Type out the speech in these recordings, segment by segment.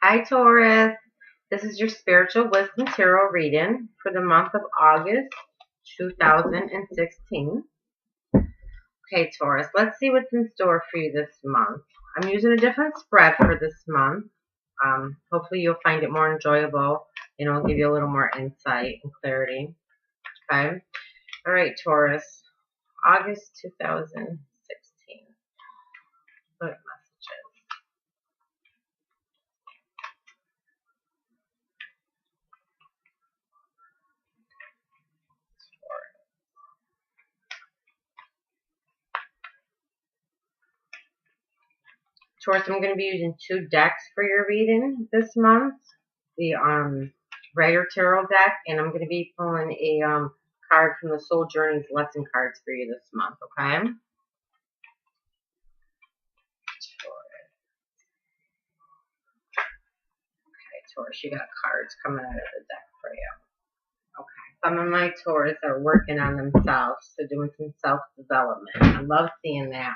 Hi, Taurus. This is your spiritual wisdom tarot reading for the month of August 2016. Okay, Taurus, let's see what's in store for you this month. I'm using a different spread for this month. Hopefully, you'll find it more enjoyable and it'll give you a little more insight and clarity. Okay. All right, Taurus. August 2016. What messages? Taurus, I'm going to be using two decks for your reading this month. The Rider Tarot deck, and I'm going to be pulling a card from the Soul Journeys lesson cards for you this month, okay? Okay, Taurus, you got cards coming out of the deck for you. Okay, some of my Taurus are working on themselves, so doing some self-development. I love seeing that.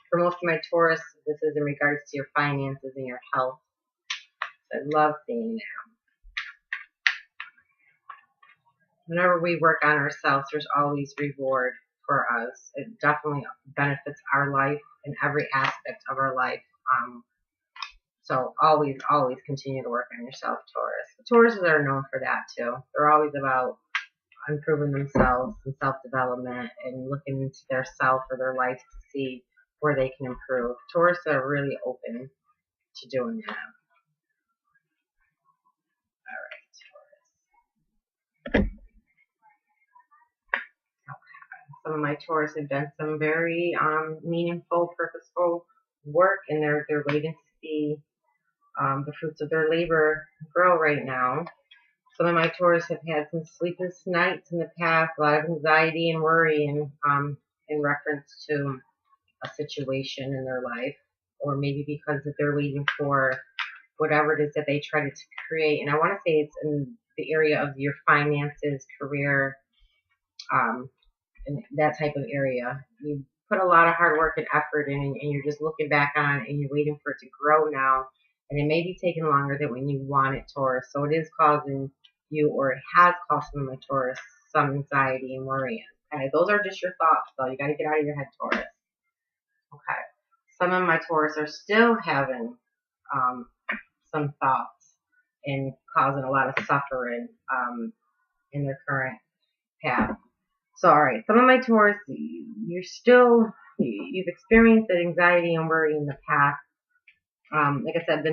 For most of my Taurus, this is in regards to your finances and your health. So I love seeing that. Whenever we work on ourselves, there's always reward for us. It definitely benefits our life in every aspect of our life. So always continue to work on yourself, Taurus. Tauruses are known for that too. They're always about improving themselves and self-development and looking into their self or their life to see where they can improve. Taurus are really open to doing that. Some of my Taurus have done some very meaningful, purposeful work, and they're waiting to see the fruits of their labor grow right now. Some of my Taurus have had some sleepless nights in the past, a lot of anxiety and worry in reference to a situation in their life, or maybe because that they're waiting for whatever it is that they try to create. And I want to say it's in the area of your finances, career, in that type of area. You put a lot of hard work and effort in, and you're just looking back on it and you're waiting for it to grow now. And it may be taking longer than when you want it, Taurus. So it is causing you, or it has caused some of my Taurus, some anxiety and worry. Okay, those are just your thoughts, though. You got to get out of your head, Taurus. Okay. Some of my Taurus are still having some thoughts and causing a lot of suffering in their current path. So, all right, some of my Taurus, you've experienced that anxiety and worry in the past. Like I said,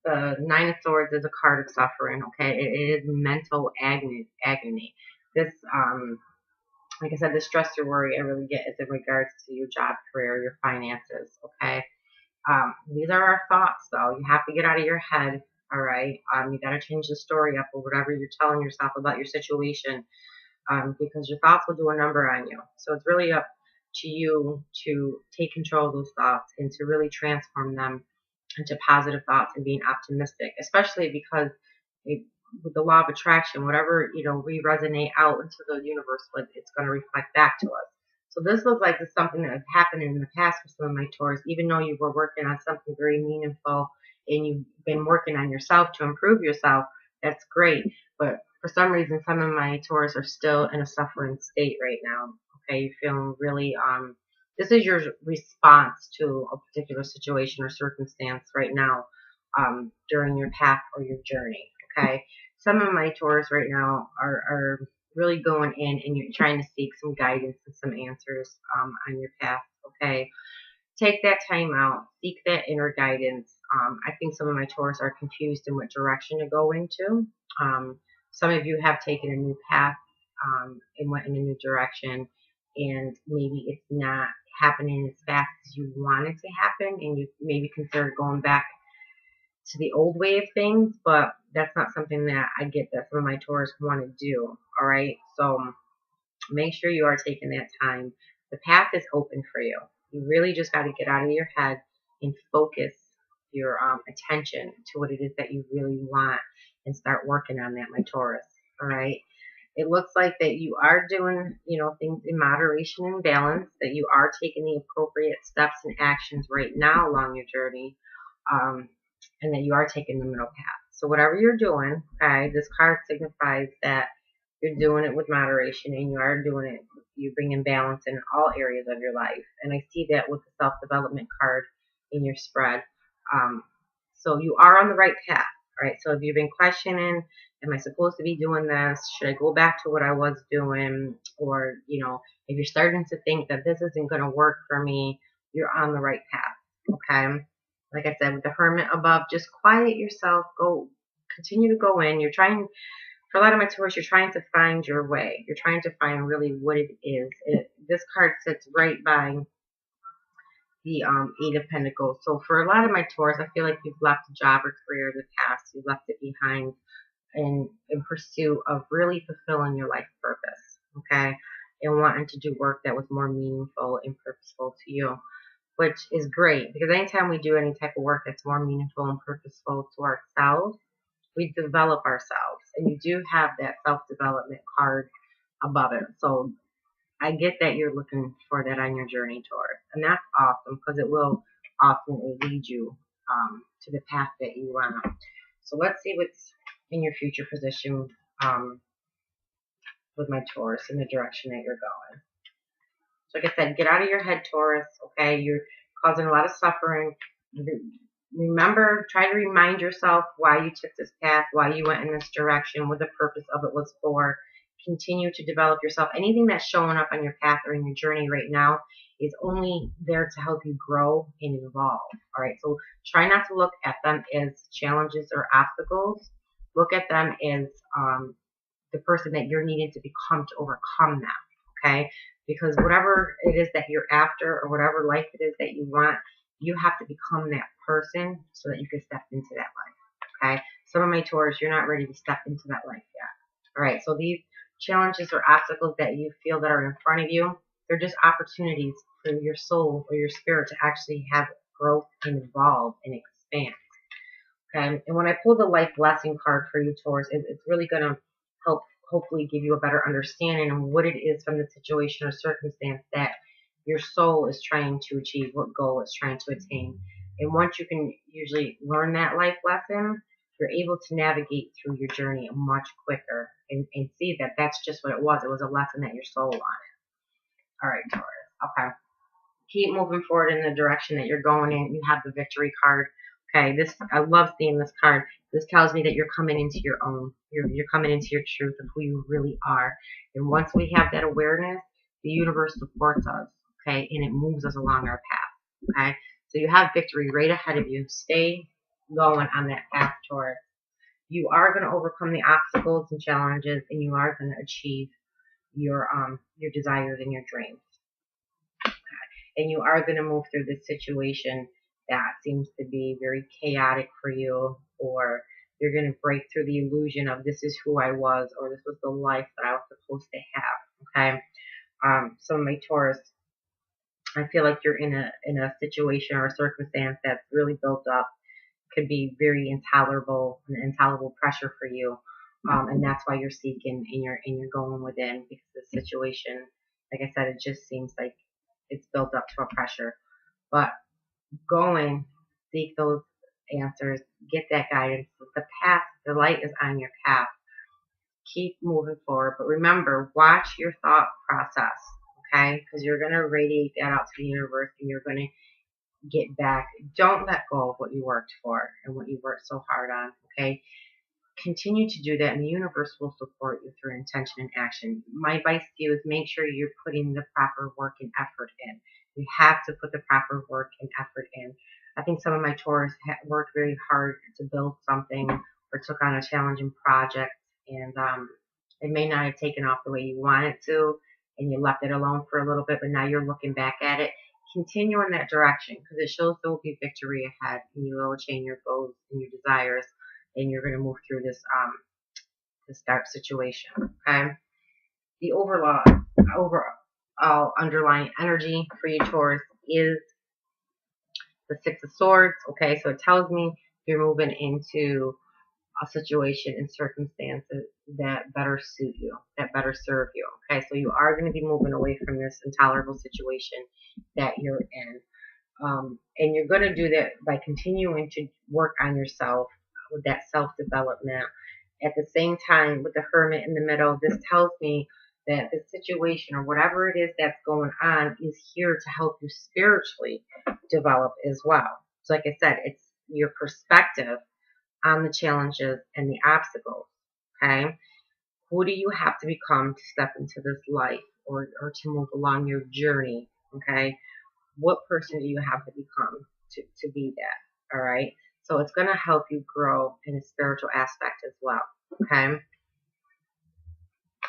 the Nine of Swords is a card of suffering, okay? It is mental agony. This, like I said, the stress or worry I really get is in regards to your job, career, your finances, okay? These are our thoughts, though. You have to get out of your head, all right? You got to change the story up or whatever you're telling yourself about your situation. Because your thoughts will do a number on you. So it's really up to you to take control of those thoughts and to really transform them into positive thoughts and being optimistic, especially because with the law of attraction, whatever we resonate out into the universe with, it's going to reflect back to us. So this looks like it's something that has happened in the past for some of my Taurus, even though you were working on something very meaningful and you've been working on yourself to improve yourself. That's great, but for some reason, some of my Taurus are still in a suffering state right now. Okay, you're feeling really, this is your response to a particular situation or circumstance right now during your path or your journey. Okay, some of my Taurus right now are really going in and you're trying to seek some guidance and some answers on your path. Okay, take that time out, seek that inner guidance. I think some of my Taurus are confused in what direction to go into. Some of you have taken a new path and went in a new direction, and maybe it's not happening as fast as you want it to happen, and you maybe consider going back to the old way of things, but that's not something that I get that some of my Taurus want to do, all right? So make sure you are taking that time. The path is open for you. You really just got to get out of your head and focus your attention to what it is that you really want and start working on that, my Taurus. All right. It looks like that you are doing, things in moderation and balance, that you are taking the appropriate steps and actions right now along your journey. and that you are taking the middle path. So whatever you're doing, okay, this card signifies that you're doing it with moderation and you are doing it. You bring in balance in all areas of your life. And I see that with the self-development card in your spread. So you are on the right path, right? So if you've been questioning, am I supposed to be doing this? Should I go back to what I was doing? Or, if you're starting to think that this isn't going to work for me, you're on the right path, okay? Like I said, with the Hermit above, just quiet yourself. Continue to go in. For a lot of my Taurus, you're trying to find your way. You're trying to find really what it is. This card sits right by the Eight of Pentacles. So for a lot of my Taurus, I feel like you've left a job or career in the past. You left it behind in pursuit of really fulfilling your life purpose, okay? And wanting to do work that was more meaningful and purposeful to you, which is great because anytime we do any type of work that's more meaningful and purposeful to ourselves, we develop ourselves. And you do have that self-development card above it. So I get that you're looking for that on your journey, Taurus. And that's awesome because it will ultimately lead you to the path that you want. So let's see what's in your future position with my Taurus in the direction that you're going. So like I said, get out of your head, Taurus, okay? You're causing a lot of suffering. Remember, try to remind yourself why you took this path, why you went in this direction, what the purpose of it was for. Continue to develop yourself. Anything that's showing up on your path or in your journey right now is only there to help you grow and evolve. All right, so try not to look at them as challenges or obstacles. Look at them as the person that you're needing to become to overcome them, okay? Because whatever it is that you're after or whatever life it is that you want, you have to become that person so that you can step into that life, okay? Some of my Taurus, you're not ready to step into that life yet. All right, so these challenges or obstacles that you feel that are in front of you, they're just opportunities for your soul or your spirit to actually have growth and evolve and expand. Okay, and when I pull the life blessing card for you, Taurus, it's really going to help hopefully give you a better understanding of what it is from the situation or circumstance that your soul is trying to achieve, what goal it's trying to attain. And once you can usually learn that life lesson, you're able to navigate through your journey much quicker and see that that's just what it was. It was a lesson that your soul wanted. All right, Taurus. Okay. Keep moving forward in the direction that you're going in. You have the victory card. Okay, I love seeing this card. This tells me that you're coming into your own. You're coming into your truth of who you really are. And once we have that awareness, the universe supports us, okay, and it moves us along our path, okay? So you have victory right ahead of you. Stay going on that path, Taurus. You are going to overcome the obstacles and challenges, and you are going to achieve your desires and your dreams. And you are going to move through this situation that seems to be very chaotic for you, or you're going to break through the illusion of this is who I was, or this was the life that I was supposed to have, okay? So my Taurus, I feel like you're in a situation or a circumstance that's really built up, could be very intolerable pressure for you, and that's why you're seeking and you're going within, because the situation, like I said, it just seems like it's built up to a pressure. But go in, seek those answers, get that guidance. The path, the light is on your path. Keep moving forward, but remember, watch your thought process, okay? Because you're going to radiate that out to the universe and you're going to get back. Don't let go of what you worked for and what you worked so hard on, okay? Continue to do that and the universe will support you through intention and action. My advice to you is make sure you're putting the proper work and effort in. You have to put the proper work and effort in. I think some of my Taurus worked very hard to build something or took on a challenging project, and it may not have taken off the way you wanted to, and you left it alone for a little bit, but now you're looking back at it. Continue in that direction because it shows there will be victory ahead, and you will attain your goals and your desires, and you're going to move through this dark situation. Okay, the overall underlying energy for you, Taurus, is the Six of Swords. Okay, so it tells me you're moving into a situation and circumstances that better suit you, that better serve you. Okay, so you are going to be moving away from this intolerable situation that you're in. And you're going to do that by continuing to work on yourself with that self-development. At the same time, with the Hermit in the middle, this tells me that the situation or whatever it is that's going on is here to help you spiritually develop as well. So like I said, it's your perspective on the challenges and the obstacles. Okay? Who do you have to become to step into this life or to move along your journey? Okay? What person do you have to become to be that? All right? So it's going to help you grow in a spiritual aspect as well. Okay?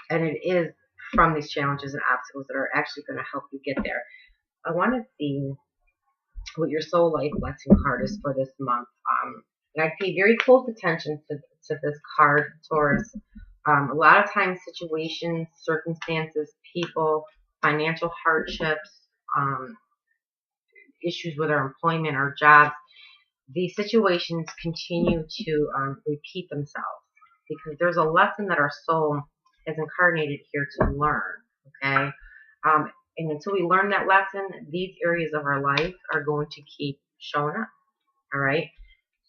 And it is from these challenges and obstacles that are actually going to help you get there. I want to see what your soul life lesson card is for this month. And I pay very close attention to this card, Taurus. A lot of times situations, circumstances, people, financial hardships, issues with our employment, our jobs, these situations continue to repeat themselves because there's a lesson that our soul has incarnated here to learn, okay? And until we learn that lesson, these areas of our life are going to keep showing up, all right?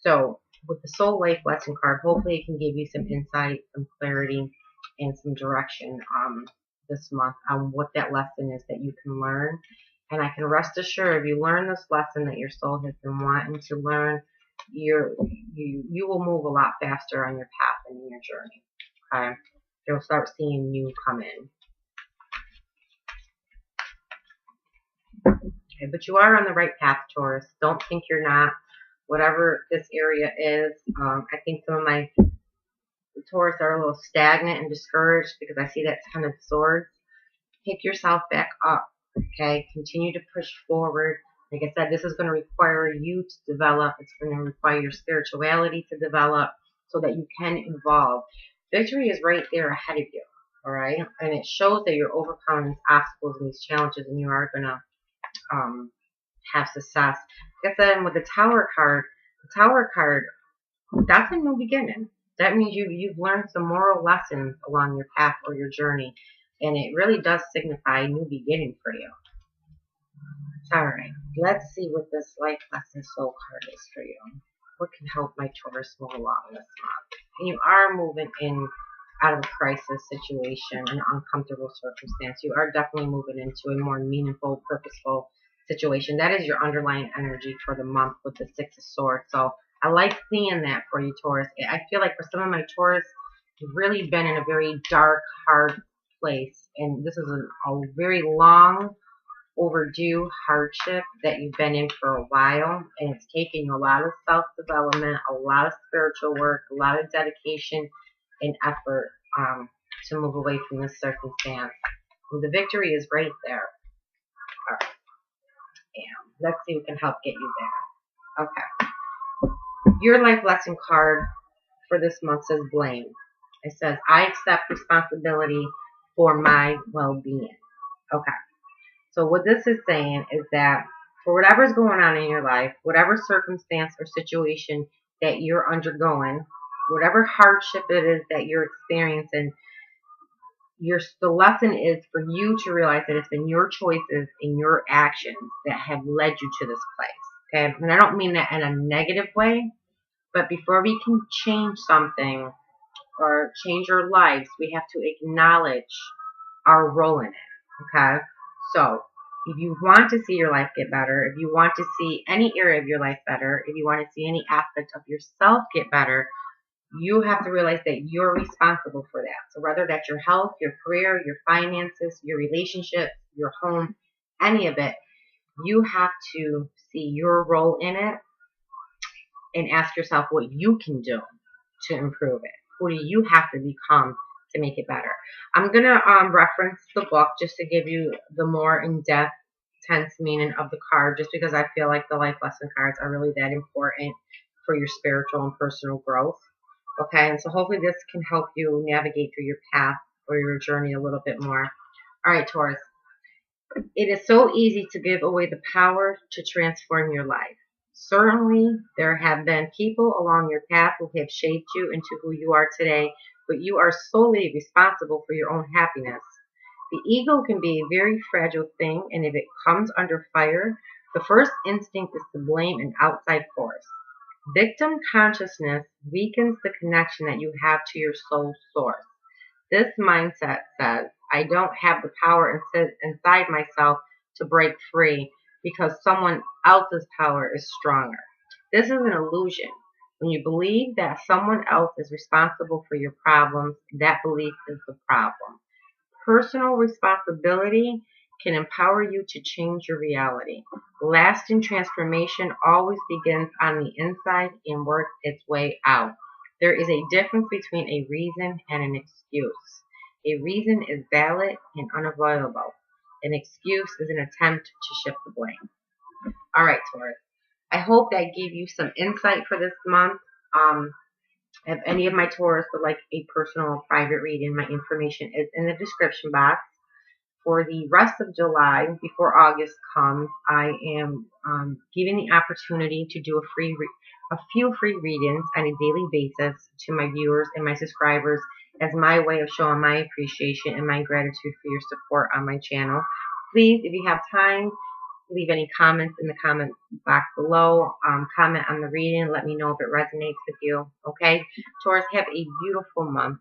So with the soul life lesson card, hopefully it can give you some insight, some clarity, and some direction this month on what that lesson is that you can learn. And I can rest assured, if you learn this lesson that your soul has been wanting to learn, you will move a lot faster on your path and in your journey. Okay, you'll start seeing you come in. Okay, but you are on the right path, Taurus. Don't think you're not. Whatever this area is, I think some of my Taurus are a little stagnant and discouraged because I see that Ten of Swords. Pick yourself back up. Okay, continue to push forward. Like I said, this is going to require you to develop. It's going to require your spirituality to develop so that you can evolve. Victory is right there ahead of you, all right? And it shows that you're overcoming these obstacles and these challenges, and you are going to have success. Like I said, with the Tower card, that's a new beginning. That means you've learned some moral lessons along your path or your journey. And it really does signify a new beginning for you. Alright, let's see what this life lesson soul card is for you. What can help my Taurus move along this month? And you are moving in out of a crisis situation, an uncomfortable circumstance. You are definitely moving into a more meaningful, purposeful situation. That is your underlying energy for the month with the Six of Swords. So I like seeing that for you, Taurus. I feel like for some of my Taurus, you've really been in a very dark, hard place, and this is a very long overdue hardship that you've been in for a while, and it's taken a lot of self-development, a lot of spiritual work, a lot of dedication and effort to move away from this circumstance. And the victory is right there. All right. And let's see what can help get you there. Okay. Your life lesson card for this month says blame. It says, I accept responsibility for my well-being. Okay. So what this is saying is that for whatever's going on in your life, whatever circumstance or situation that you're undergoing, whatever hardship it is that you're experiencing, the lesson is for you to realize that it's been your choices and your actions that have led you to this place. Okay? And I don't mean that in a negative way, but before we can change something or change our lives, we have to acknowledge our role in it. Okay? So, if you want to see your life get better, if you want to see any area of your life better, if you want to see any aspect of yourself get better, you have to realize that you're responsible for that. So whether that's your health, your career, your finances, your relationship, your home, any of it, you have to see your role in it and ask yourself what you can do to improve it. Who do you have to become to make it better? I'm going to reference the book just to give you the more in-depth, tense meaning of the card, just because I feel like the life lesson cards are really that important for your spiritual and personal growth. Okay, and so hopefully this can help you navigate through your path or your journey a little bit more. All right, Taurus. It is so easy to give away the power to transform your life. Certainly, there have been people along your path who have shaped you into who you are today, but you are solely responsible for your own happiness. The ego can be a very fragile thing, and if it comes under fire, The first instinct is to blame an outside force. Victim consciousness weakens the connection that you have to your soul source. This mindset says, I don't have the power inside myself to break free because someone else's power is stronger. This is an illusion. When you believe that someone else is responsible for your problems, that belief is the problem. Personal responsibility can empower you to change your reality. Lasting transformation always begins on the inside and works its way out. There is a difference between a reason and an excuse. A reason is valid and unavoidable. An excuse is an attempt to shift the blame. All right, Taurus. I hope that gave you some insight for this month. If any of my Taurus would like a personal private reading, my information is in the description box. For the rest of July, before August comes, I am giving the opportunity to do a few free readings on a daily basis to my viewers and my subscribers as my way of showing my appreciation and my gratitude for your support on my channel. Please, if you have time, leave any comments in the comment box below. Comment on the reading. Let me know if it resonates with you. Okay? Taurus, have a beautiful month.